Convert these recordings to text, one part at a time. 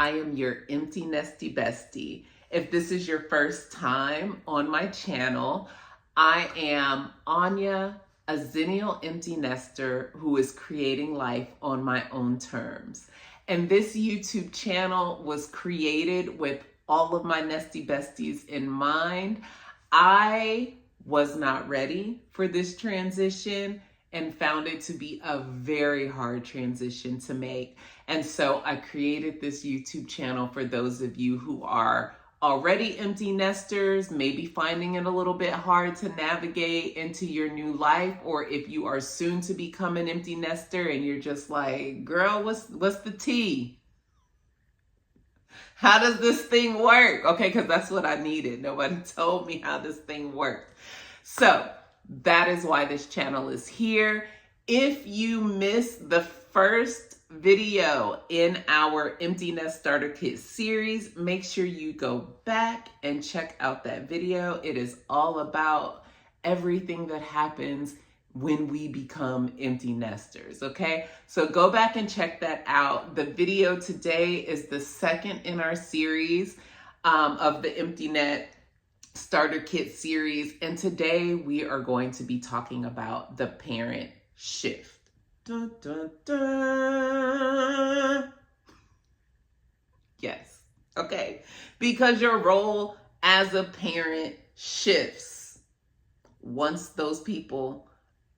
I am your empty nesty bestie. If this is your first time on my channel, I am Anya, a Zennial empty nester who is creating life on my own terms. And this YouTube channel was created with all of my nesty besties in mind. I was not ready for this transition and found it to be a very hard transition to make. And so I created this YouTube channel for those of you who are already empty nesters, maybe finding it a little bit hard to navigate into your new life, or if you are soon to become an empty nester and you're just like, girl, what's the tea? How does this thing work? Okay, because that's what I needed. Nobody told me how this thing worked. So that is why this channel is here. If you missed the first video in our Empty Nest Starter Kit series, make sure you go back and check out that video. It is all about everything that happens when we become empty nesters, okay? So go back and check that out. The video today is the second in our series of the Empty Net Starter Kit series. And today we are going to be talking about the parent shift. Dun, dun, dun. Yes, okay. Because your role as a parent shifts once those people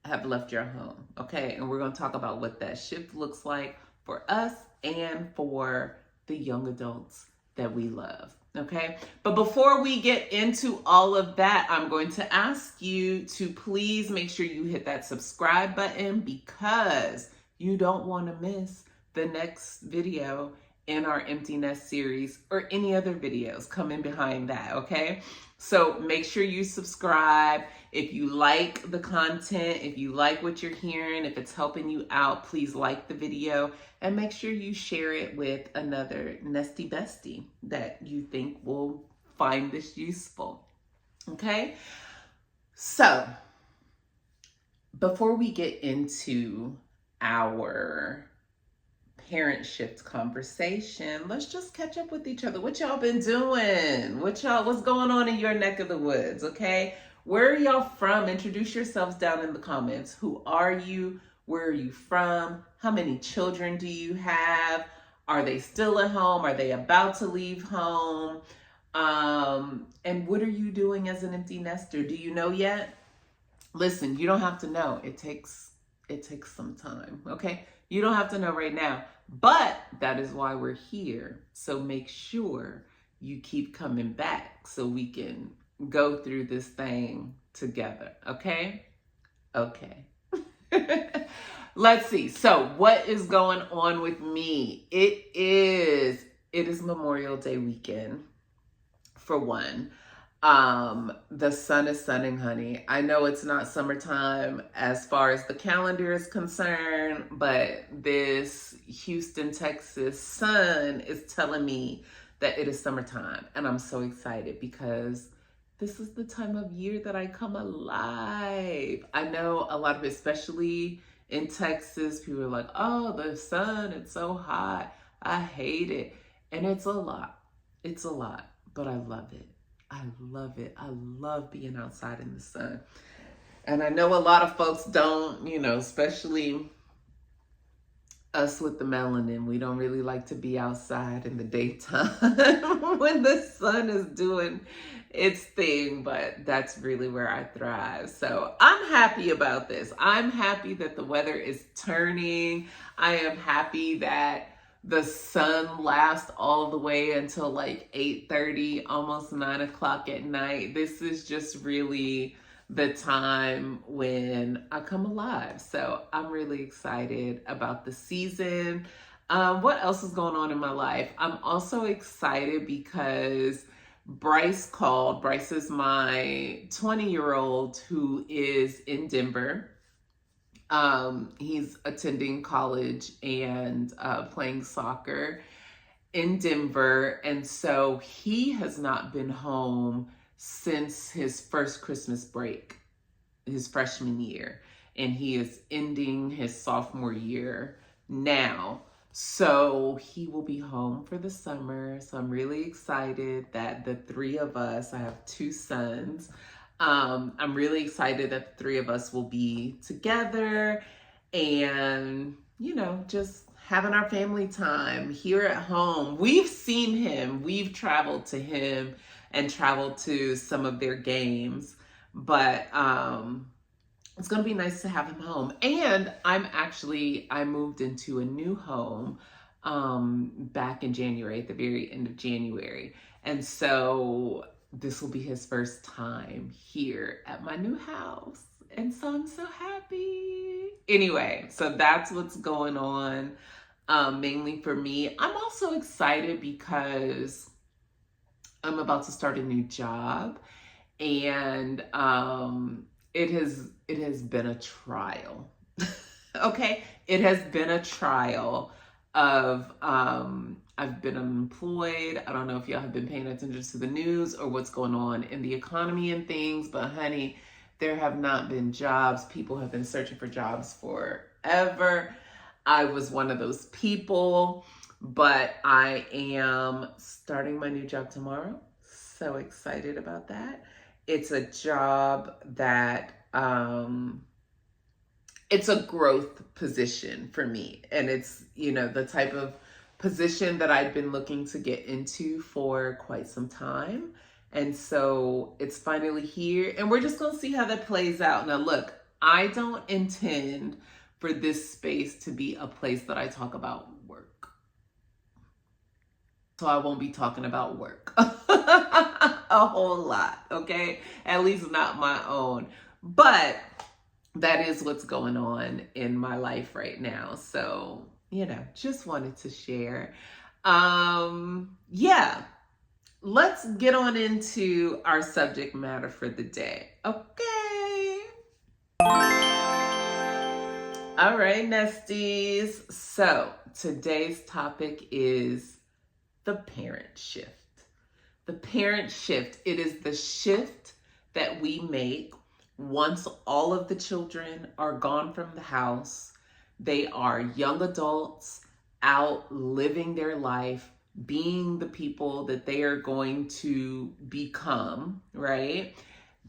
have left your home, okay? And we're going to talk about what that shift looks like for us and for the young adults that we love, okay? But before we get into all of that, I'm going to ask you to please make sure you hit that subscribe button, because you don't want to miss the next video in our Empty Nest series or any other videos coming behind that, okay? So make sure you subscribe. If you like the content, if you like what you're hearing, if it's helping you out, please like the video and make sure you share it with another nesty bestie that you think will find this useful, okay? So before we get into our parent shift conversation, let's just catch up with each other. What y'all been doing? What's going on in your neck of the woods, okay? Where are y'all from? Introduce yourselves down in the comments. Who are you? Where are you from? How many children do you have? Are they still at home? Are they about to leave home? And what are you doing as an empty nester? Do you know yet? Listen, you don't have to know. It takes some time, okay? You don't have to know right now, but that is why we're here. So make sure you keep coming back so we can go through this thing together, okay? Okay. Let's see. So what is going on with me? It is Memorial Day weekend, for one. The sun is sunning, honey. I know it's not summertime as far as the calendar is concerned, but this Houston, Texas sun is telling me that it is summertime. And I'm so excited because this is the time of year that I come alive. I know a lot of, especially in Texas, people are like, oh, the sun, it's so hot. I hate it. And it's a lot. It's a lot, but I love it. I love it. I love being outside in the sun. And I know a lot of folks don't, especially us with the melanin, we don't really like to be outside in the daytime when the sun is doing its thing, but that's really where I thrive. So I'm happy about this. I'm happy that the weather is turning. I am happy that the sun lasts all the way until like 8:30, almost 9 o'clock at night. This is just really the time when I come alive. So I'm really excited about the season. What else is going on in my life? I'm also excited because Bryce called. Bryce is my 20-year-old who is in Denver. He's attending college and playing soccer in Denver. And so he has not been home since his first Christmas break, his freshman year. And he is ending his sophomore year now. So he will be home for the summer. So I'm really excited that the three of us, I have two sons. I'm really excited that the three of us will be together and, just having our family time here at home. We've seen him, we've traveled to him and traveled to some of their games, but it's going to be nice to have him home. And I moved into a new home back in January, at the very end of January. And so this will be his first time here at my new house. And so I'm so happy. Anyway, so that's what's going on, mainly for me. I'm also excited because I'm about to start a new job. And it has been a trial. Okay, it has been a trial of I've been unemployed. I don't know if y'all have been paying attention to the news or what's going on in the economy and things, but honey, there have not been jobs. People have been searching for jobs forever. I was one of those people, but I am starting my new job tomorrow. So excited about that. It's a job that it's a growth position for me. And it's, the type of position that I've been looking to get into for quite some time. And so it's finally here, and we're just going to see how that plays out. Now, look, I don't intend for this space to be a place that I talk about work. So I won't be talking about work a whole lot, okay? At least not my own. But that is what's going on in my life right now. So, just wanted to share. Yeah. Let's get on into our subject matter for the day. Okay. All right, nesties. So today's topic is the parent shift. The parent shift. It is the shift that we make once all of the children are gone from the house. They are young adults out living their life, being the people that they are going to become, right?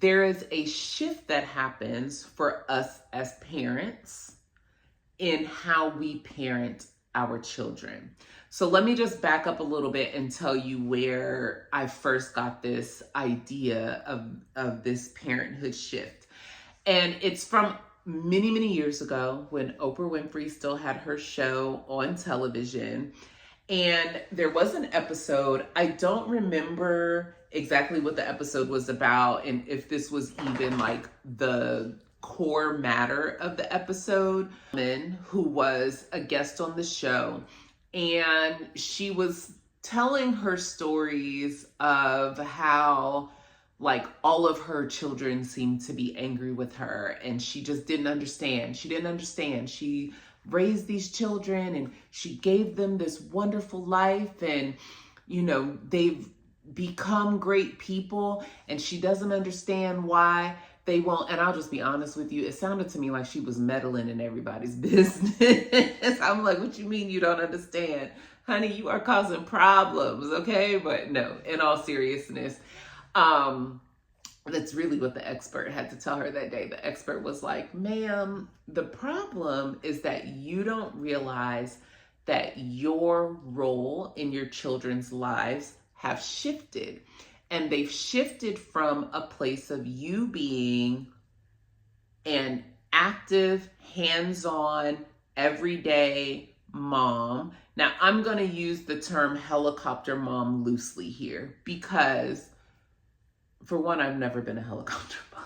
There is a shift that happens for us as parents in how we parent our children. So let me just back up a little bit and tell you where I first got this idea of this parenthood shift. And it's from many, many years ago when Oprah Winfrey still had her show on television. And there was an episode, I don't remember exactly what the episode was about and if this was even like the core matter of the episode, who was a guest on the show. And she was telling her stories of how like all of her children seemed to be angry with her and she just didn't understand. She raised these children and she gave them this wonderful life and, they've become great people and she doesn't understand why they won't. And I'll just be honest with you, it sounded to me like she was meddling in everybody's business. I'm like, what you mean you don't understand? Honey, you are causing problems, okay? But no, in all seriousness, that's really what the expert had to tell her that day. The expert was like, ma'am, the problem is that you don't realize that your role in your children's lives have shifted. And they've shifted from a place of you being an active, hands-on, everyday mom. Now, I'm going to use the term helicopter mom loosely here because, for one, I've never been a helicopter mom.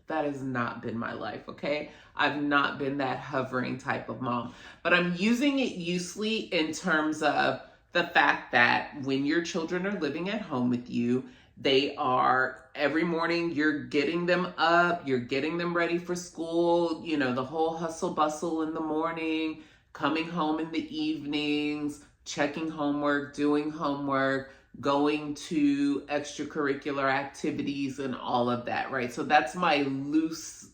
That has not been my life, okay? I've not been that hovering type of mom. But I'm using it loosely in terms of the fact that when your children are living at home with you, they are, every morning you're getting them up, you're getting them ready for school, the whole hustle bustle in the morning, coming home in the evenings, checking homework, doing homework, going to extracurricular activities and all of that, right? So that's my loose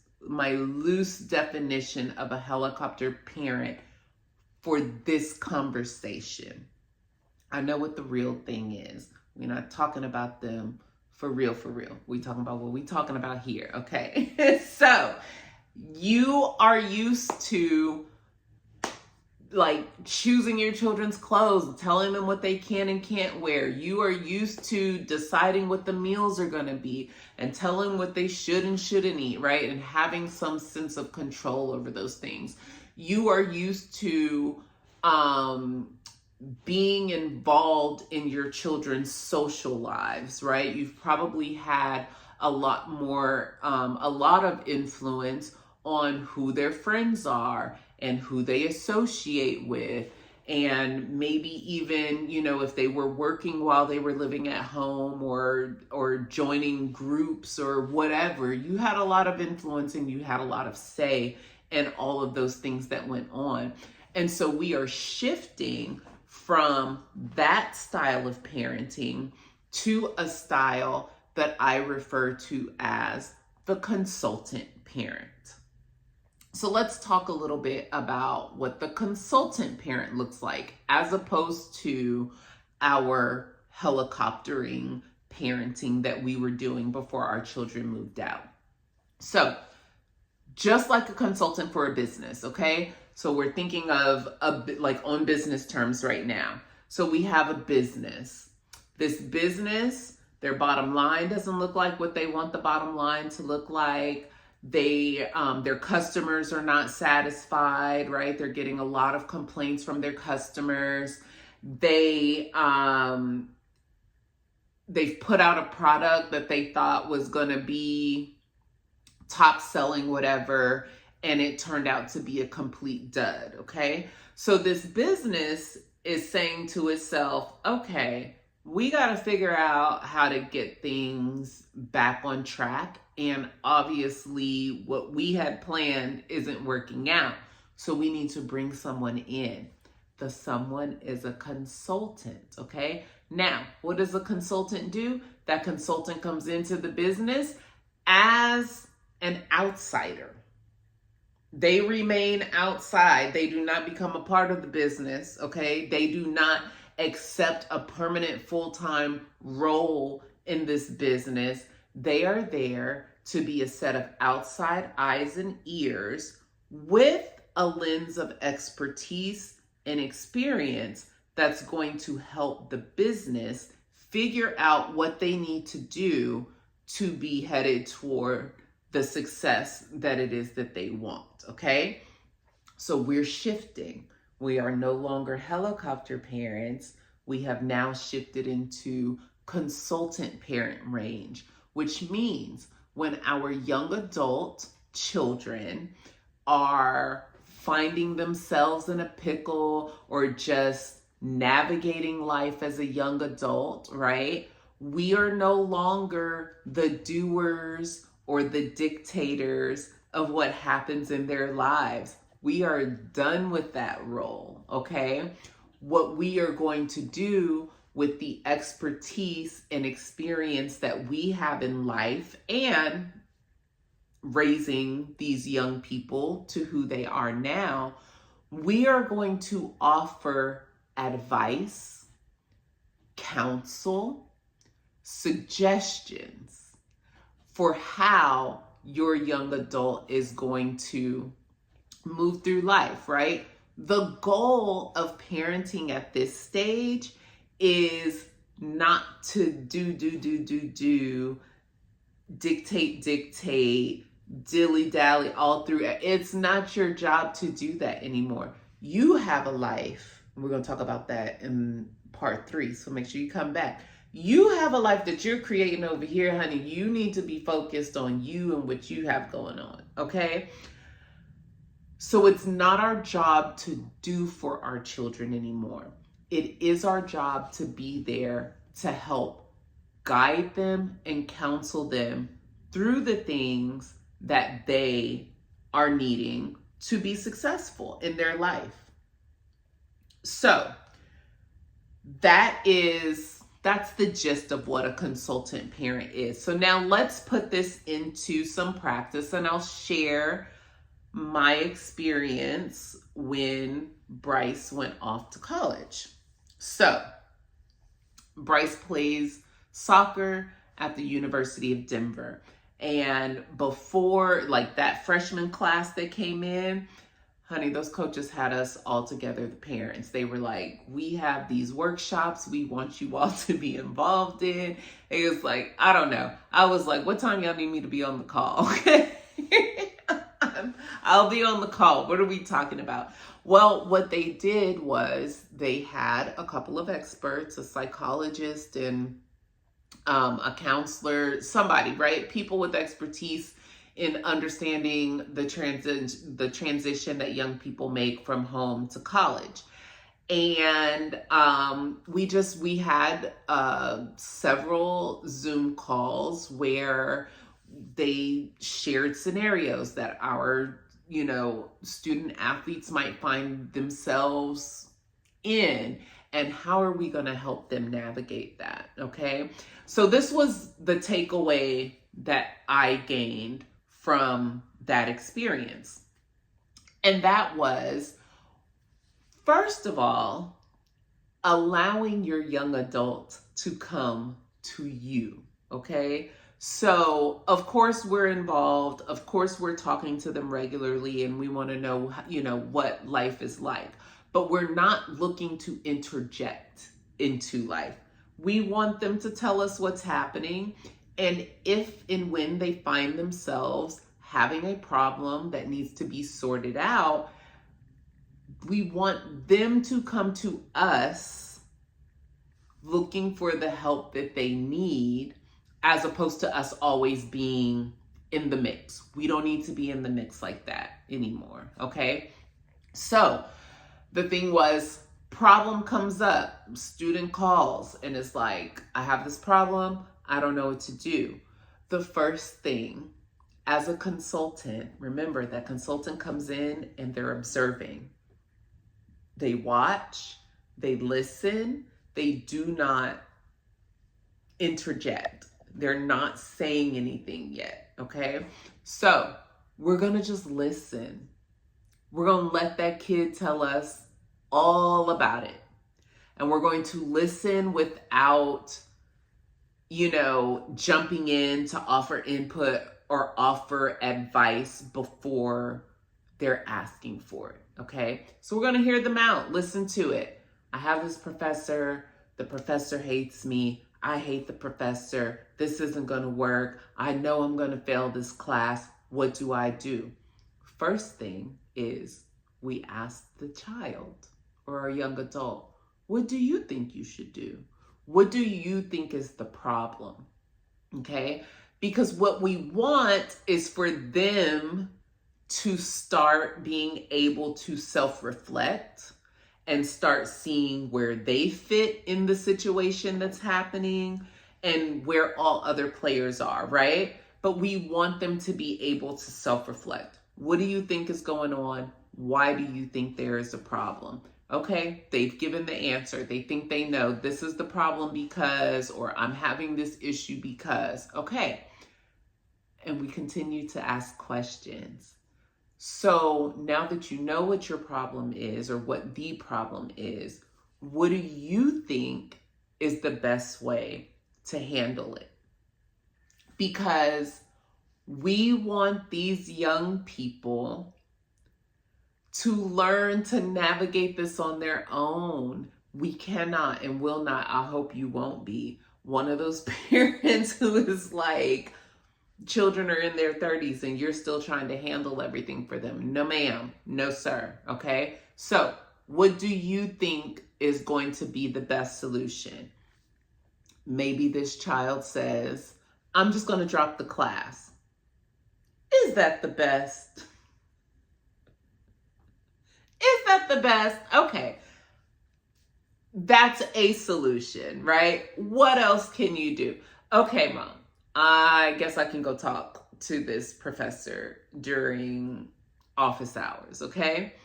definition of a helicopter parent for this conversation. I know what the real thing is. We're not talking about them for real, for real. We talking about what we talking about here, okay? So you are used to like choosing your children's clothes, telling them what they can and can't wear. You are used to deciding what the meals are going to be and telling what they should and shouldn't eat, right? And having some sense of control over those things. You are used to being involved in your children's social lives, right? You've probably had a lot of influence on who their friends are and who they associate with, and maybe even, if they were working while they were living at home or joining groups or whatever, you had a lot of influence and you had a lot of say in all of those things that went on. And so we are shifting from that style of parenting to a style that I refer to as the consultant parent. So let's talk a little bit about what the consultant parent looks like as opposed to our helicoptering parenting that we were doing before our children moved out. So just like a consultant for a business, okay? So we're thinking of like on business terms right now. So we have a business. This business, their bottom line doesn't look like what they want the bottom line to look like. Their customers are not satisfied, right? They're getting a lot of complaints from their customers. They've put out a product that they thought was going to be top selling, whatever, and it turned out to be a complete dud, okay? So this business is saying to itself, okay, we got to figure out how to get things back on track. And obviously what we had planned isn't working out. So we need to bring someone in. The someone is a consultant, okay? Now, what does a consultant do? That consultant comes into the business as an outsider. They remain outside. They do not become a part of the business, okay? They do not accept a permanent full-time role in this business. They are there to be a set of outside eyes and ears with a lens of expertise and experience that's going to help the business figure out what they need to do to be headed toward the success that it is that they want, okay? So we're shifting. We are no longer helicopter parents. We have now shifted into consultant parent range, which means when our young adult children are finding themselves in a pickle or just navigating life as a young adult, right? We are no longer the doers or the dictators of what happens in their lives. We are done with that role, okay? What we are going to do with the expertise and experience that we have in life and raising these young people to who they are now, we are going to offer advice, counsel, suggestions for how your young adult is going to move through life, right? The goal of parenting at this stage is not to dictate, dilly-dally all through. It's not your job to do that anymore. You have a life. We're going to talk about that in part 3, so make sure you come back. You have a life that you're creating over here, honey. You need to be focused on you and what you have going on, okay? So it's not our job to do for our children anymore. It is our job to be there to help guide them and counsel them through the things that they are needing to be successful in their life. So that's the gist of what a consultant parent is. So now let's put this into some practice, and I'll share my experience when Bryce went off to college. So Bryce plays soccer at the University of Denver. And before, like, that freshman class that came in, honey, those coaches had us all together, the parents. They were like, we have these workshops we want you all to be involved in. It was like, I don't know. I was like, what time y'all need me to be on the call? Okay. I'll be on the call. What are we talking about? Well, what they did was they had a couple of experts, a psychologist and a counselor, somebody, right? People with expertise in understanding the transition that young people make from home to college. And we had several Zoom calls where they shared scenarios that our student athletes might find themselves in, and how are we going to help them navigate that. Okay, so this was the takeaway that I gained from that experience, and that was, first of all, allowing your young adult to come to you. Okay, so of course we're involved, of course we're talking to them regularly, and we want to know what life is like, but we're not looking to interject into life. We want them to tell us what's happening, and if and when they find themselves having a problem that needs to be sorted out, we want them to come to us looking for the help that they need, as opposed to us always being in the mix. We don't need to be in the mix like that anymore, okay? So the thing was, problem comes up, student calls, and it's like, I have this problem, I don't know what to do. The first thing, as a consultant, remember that consultant comes in and they're observing. They watch, they listen, they do not interject. They're not saying anything yet, okay? So we're gonna just listen. We're gonna let that kid tell us all about it. And we're going to listen without, jumping in to offer input or offer advice before they're asking for it, okay? So we're gonna hear them out, listen to it. I have this professor, the professor hates me, I hate the professor, this isn't gonna work, I know I'm gonna fail this class, what do I do? First thing is, we ask the child or our young adult, what do you think you should do? What do you think is the problem? Okay? Because what we want is for them to start being able to self-reflect and start seeing where they fit in the situation that's happening and where all other players are, right? But we want them to be able to self-reflect. What do you think is going on? Why do you think there is a problem? Okay, they've given the answer. They think they know this is the problem because, or I'm having this issue because. Okay, and we continue to ask questions. So now that you know what your problem is, or what the problem is, what do you think is the best way to handle it? Because we want these young people to learn to navigate this on their own. We cannot and will not, I hope you won't be one of those parents who is like, children are in their 30s and you're still trying to handle everything for them. No ma'am, no sir, okay? So what do you think is going to be the best solution? Maybe this child says, I'm just gonna drop the class. Is that the best? Is that the best? Okay. That's a solution, right? What else can you do? Okay, mom, I guess I can go talk to this professor during office hours, okay?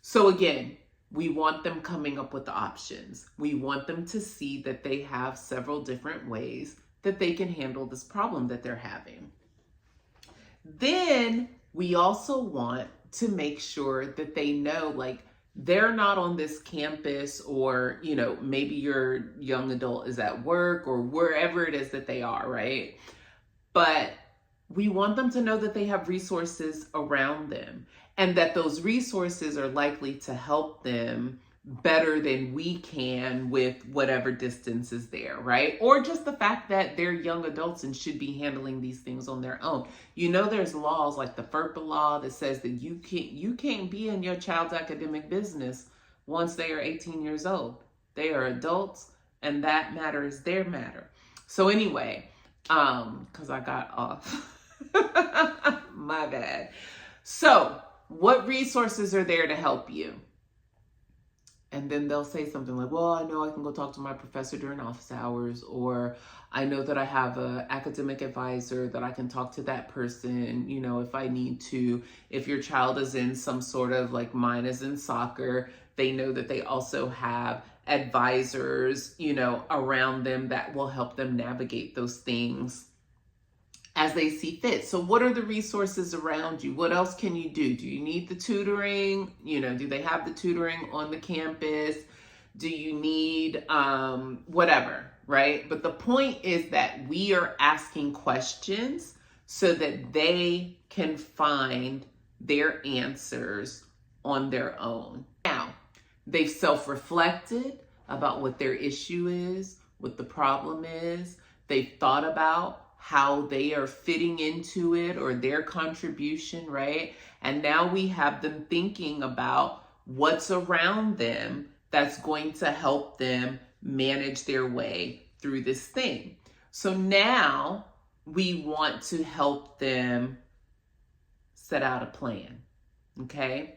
So again, we want them coming up with the options. We want them to see that they have several different ways that they can handle this problem that they're having. Then we also want to make sure that they know, like, they're not on this campus, or, maybe your young adult is at work or wherever it is that they are, right? But we want them to know that they have resources around them, and that those resources are likely to help them better than we can with whatever distance is there, right? Or just the fact that they're young adults and should be handling these things on their own. There's laws like the FERPA law that says that you can't be in your child's academic business once they are 18 years old. They are adults, and that matter is their matter. So anyway, because I got off. My bad. So, what resources are there to help you? And then they'll say something like, well, I know I can go talk to my professor during office hours, or I know that I have an academic advisor that I can talk to that person, if I need to. If your child is in some sort of, like mine is in soccer, they know that they also have advisors, around them that will help them navigate those things as they see fit. So what are the resources around you? What else can you do? Do you need the tutoring? Do they have the tutoring on the campus? Do you need whatever, right? But the point is that we are asking questions so that they can find their answers on their own. Now, they've self-reflected about what their issue is, what the problem is. They've thought about how they are fitting into it or their contribution, right? And now we have them thinking about what's around them that's going to help them manage their way through this thing. So now we want to help them set out a plan, okay?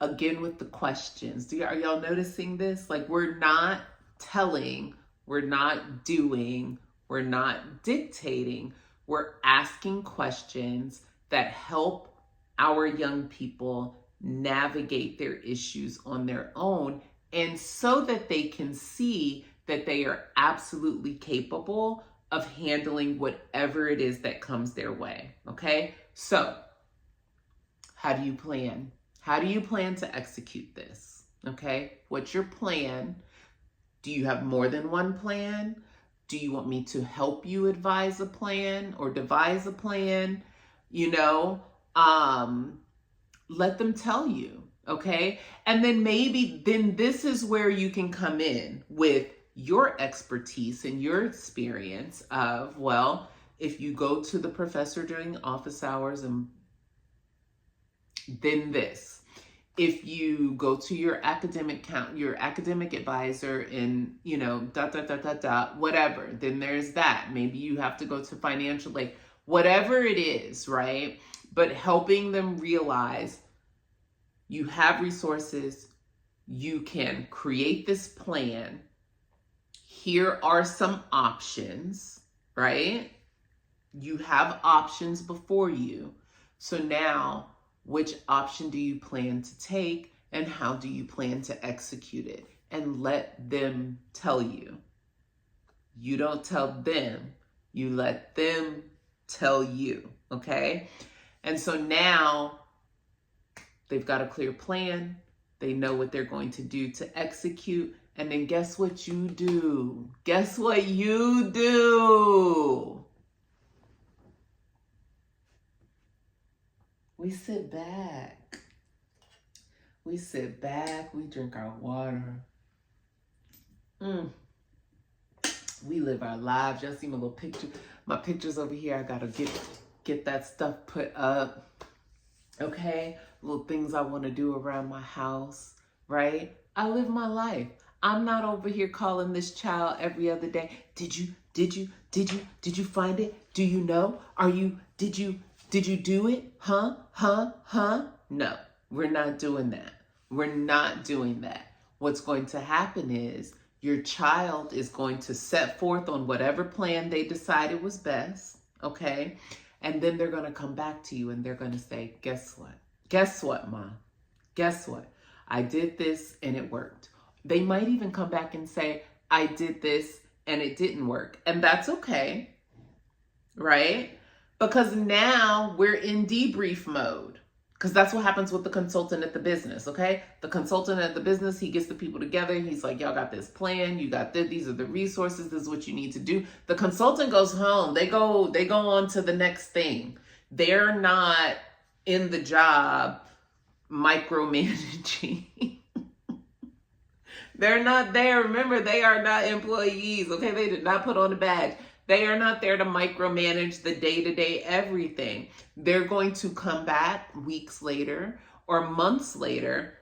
Again, with the questions. Are y'all noticing this? Like, we're not telling, we're not doing, we're not dictating. We're asking questions that help our young people navigate their issues on their own, and so that they can see that they are absolutely capable of handling whatever it is that comes their way, okay? So, how do you plan? How do you plan to execute this, okay? What's your plan? Do you have more than one plan? Do you want me to help you advise a plan or devise a plan? Let them tell you, okay? And then then this is where you can come in with your expertise and your experience of, well, if you go to the professor during office hours, and then this. If you go to your academic advisor and, whatever, then there's that. Maybe you have to go to financial, like whatever it is, right? But helping them realize you have resources, you can create this plan. Here are some options, right? You have options before you. So now, which option do you plan to take, and how do you plan to execute it? And let them tell you. You don't tell them, you let them tell you, okay? And so now they've got a clear plan. They know what they're going to do to execute. And then guess what you do? Guess what you do? We sit back. We sit back. We drink our water. We live our lives. Y'all see my little picture? My pictures over here. I gotta get that stuff put up. Okay? Little things I want to do around my house. Right? I live my life. I'm not over here calling this child every other day. Did you find it? Do you know? Did you do it? Huh? No, we're not doing that. We're not doing that. What's going to happen is your child is going to set forth on whatever plan they decided was best, okay? And then they're going to come back to you and they're going to say, guess what? Guess what, Mom? Guess what? I did this and it worked. They might even come back and say, I did this and it didn't work. And that's okay, right? Because now we're in debrief mode. Because that's what happens with the consultant at the business, okay? The consultant at the business, he gets the people together. He's like, y'all got this plan. You got this. These are the resources. This is what you need to do. The consultant goes home. They go on to the next thing. They're not in the job micromanaging. They're not there. Remember, they are not employees, okay? They did not put on a badge. They are not there to micromanage the day-to-day everything. They're going to come back weeks later or months later,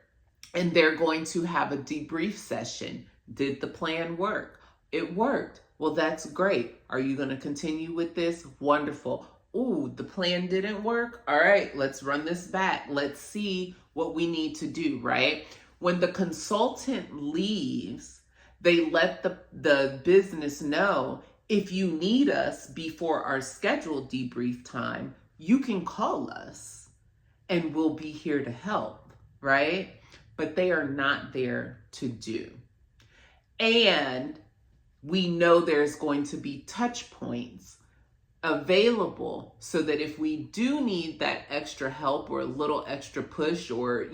and they're going to have a debrief session. Did the plan work? It worked. Well, that's great. Are you going to continue with this? Wonderful. Ooh, the plan didn't work. All right, let's run this back. Let's see what we need to do, right? When the consultant leaves, they let the business know, if you need us before our scheduled debrief time, you can call us and we'll be here to help, right? But they are not there to do. And we know there's going to be touch points available so that if we do need that extra help or a little extra push or,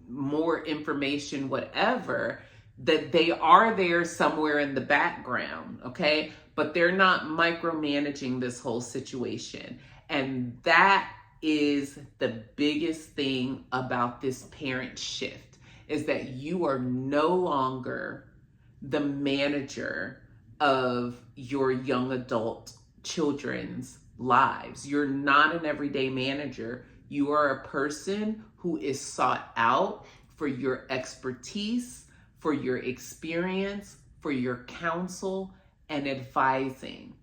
more information, whatever, that they are there somewhere in the background, okay? But they're not micromanaging this whole situation. And that is the biggest thing about this parent shift, is that you are no longer the manager of your young adult children's lives. You're not an everyday manager. You are a person who is sought out for your expertise, for your experience, for your counsel and advising.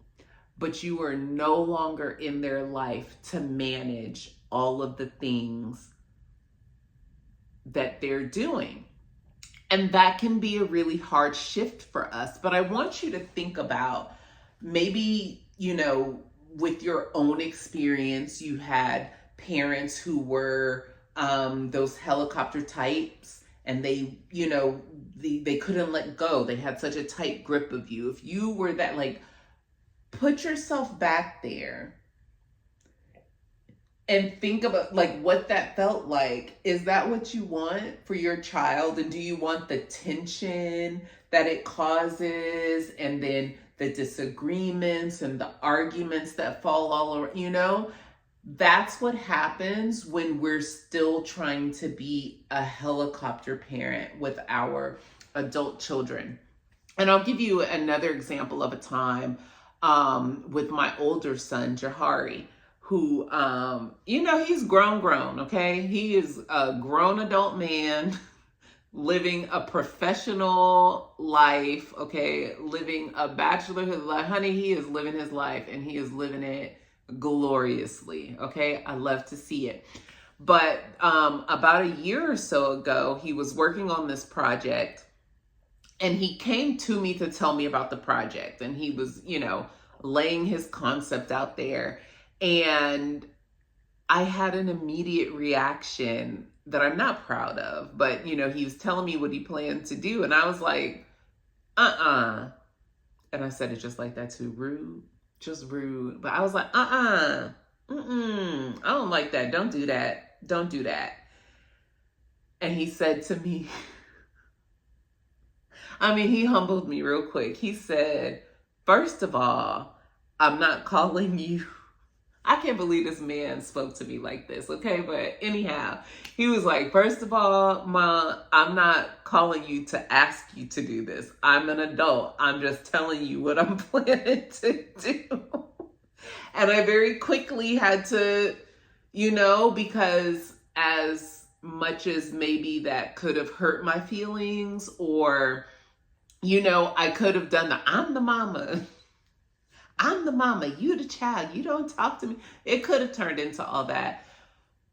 But you are no longer in their life to manage all of the things that they're doing. And that can be a really hard shift for us. But I want you to think about maybe, with your own experience, you had parents who were those helicopter types, and they couldn't let go. They had such a tight grip of you. If you were that, put yourself back there and think about what that felt like. Is that what you want for your child? And do you want the tension that it causes, and then the disagreements and the arguments that fall all around? That's what happens when we're still trying to be a helicopter parent with our adult children. And I'll give you another example of a time with my older son, Jahari, who, he's grown, okay? He is a grown adult man living a professional life, okay? Living a bachelorhood life. Honey, he is living his life, and he is living it gloriously, okay? I love to see it. But about a year or so ago, he was working on this project, and he came to me to tell me about the project, and he was, laying his concept out there, and I had an immediate reaction that I'm not proud of, but he was telling me what he planned to do, and I was like, and I said it just like that too, rude. Just rude. But I was like, I don't like that. Don't do that. Don't do that. And he said to me, he humbled me real quick. He said, first of all, I'm not calling you. I can't believe this man spoke to me like this, okay? But anyhow, he was like, first of all, Mom, I'm not calling you to ask you to do this. I'm an adult. I'm just telling you what I'm planning to do. And I very quickly had to, because as much as maybe that could have hurt my feelings, or, I could have done I'm the mama. I'm the mama, you the child, you don't talk to me. It could have turned into all that.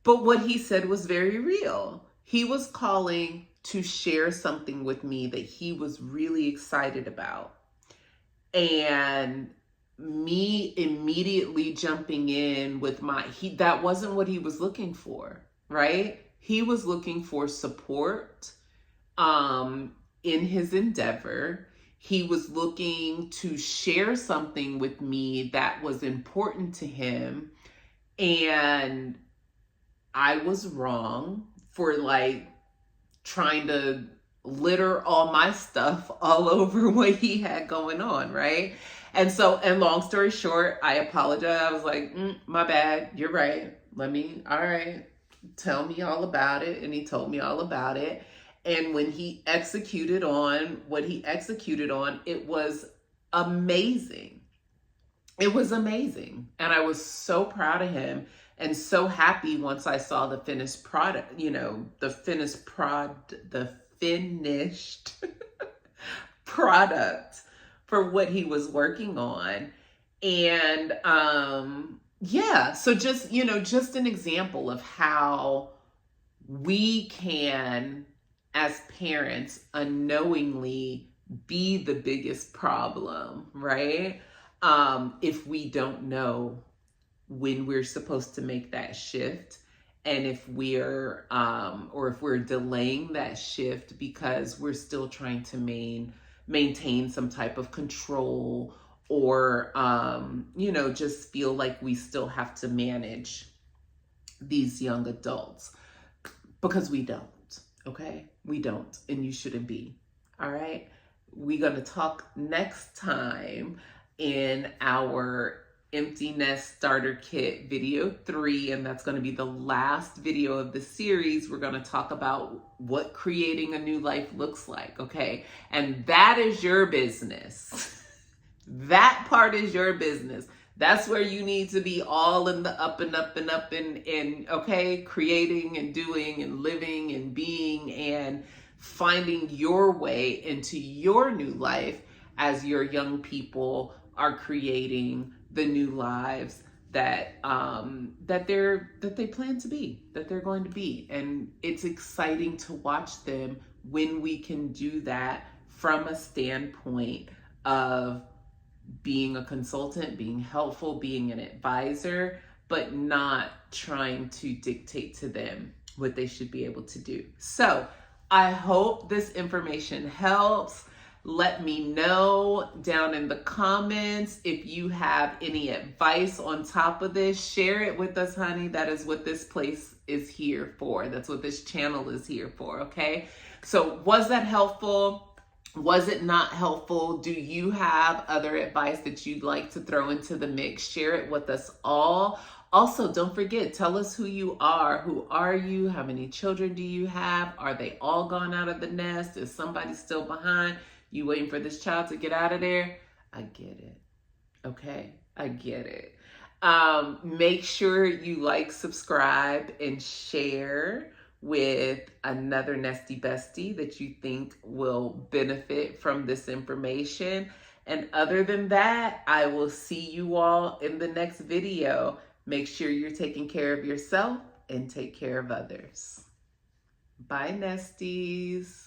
But what he said was very real. He was calling to share something with me that he was really excited about. And me immediately jumping in with that wasn't what he was looking for, right? He was looking for support in his endeavor. He was looking to share something with me that was important to him. And I was wrong for like trying to litter all my stuff all over what he had going on, right? And so, and long story short, I apologized. I was like, my bad. You're right. All right, tell me all about it. And he told me all about it. And when he executed on what he executed on, it was amazing. It was amazing. And I was so proud of him and so happy once I saw the finished product, the finished product for what he was working on. And yeah, so just an example of how we can, as parents, unknowingly be the biggest problem, right? If we don't know when we're supposed to make that shift, and if we're or if we're delaying that shift because we're still trying to maintain some type of control, or just feel like we still have to manage these young adults, because we don't. Okay, we don't, and you shouldn't be. All right, we're gonna talk next time in our Empty Nest Starter Kit video 3, and that's going to be the last video of the series. We're going to talk about what creating a new life looks like, okay? And that is your business. That part is your business. That's where you need to be, all in the up and up and up and okay, creating and doing and living and being and finding your way into your new life as your young people are creating the new lives that they plan to be, that they're going to be. And it's exciting to watch them when we can do that from a standpoint of being a consultant, being helpful, being an advisor, but not trying to dictate to them what they should be able to do. So I hope this information helps. Let me know down in the comments if you have any advice on top of this. Share it with us, honey. That is what this place is here for. That's what this channel is here for, okay? So was that helpful? Was it not helpful? Do you have other advice that you'd like to throw into the mix? Share it with us all. Also, don't forget, tell us who you are. Who are you? How many children do you have? Are they all gone out of the nest? Is somebody still behind? You waiting for this child to get out of there? I get it. Okay, I get it. Make sure you like, subscribe, and share with another nesty bestie that you think will benefit from this information. And other than that, I will see you all in the next video. Make sure you're taking care of yourself and take care of others. Bye, nesties.